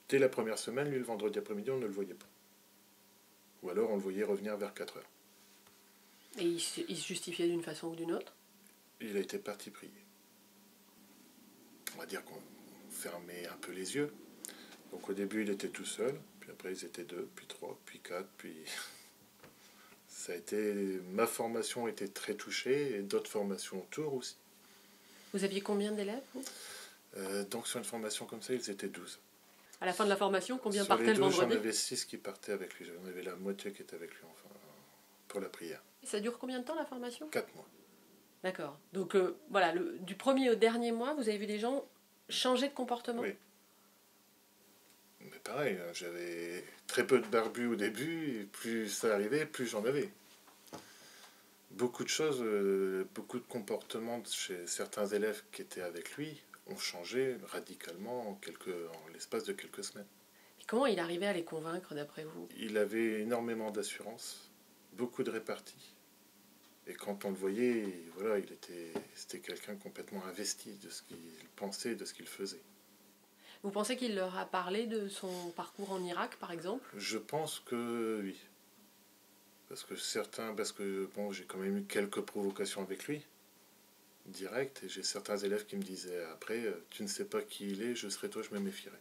Dès la première semaine, lui, le vendredi après-midi, on ne le voyait pas. Ou alors on le voyait revenir vers 4 heures. Et il se justifiait d'une façon ou d'une autre? Il a été parti prier. On va dire qu'on fermait un peu les yeux. Donc au début, il était tout seul, puis après, ils étaient 2, puis 3, puis 4, puis... Ça a été... Ma formation était très touchée, et d'autres formations autour aussi. Vous aviez combien d'élèves, vous? Donc sur une formation comme ça, ils étaient 12. À la fin de la formation, combien Sur partaient les le 12, vendredi? j'en avais 6 qui partaient avec lui. J'en avais la moitié qui était avec lui, enfin, pour la prière. Et ça dure combien de temps, la formation? 4 mois. D'accord. Donc voilà, du premier au dernier mois, vous avez vu des gens changer de comportement? Oui. Mais pareil, j'avais très peu de barbus au début, et plus ça arrivait, plus j'en avais. Beaucoup de choses, beaucoup de comportements chez certains élèves qui étaient avec lui ont changé radicalement en l'espace de quelques semaines. Et comment il arrivait à les convaincre, d'après vous? Il avait énormément d'assurance, beaucoup de répartie. Et quand on le voyait, voilà, c'était quelqu'un complètement investi de ce qu'il pensait, de ce qu'il faisait. Vous pensez qu'il leur a parlé de son parcours en Irak, par exemple? Je pense que oui. Parce que bon, j'ai quand même eu quelques provocations avec lui, directes, et j'ai certains élèves qui me disaient après, tu ne sais pas qui il est, je serais toi, je me méfierais.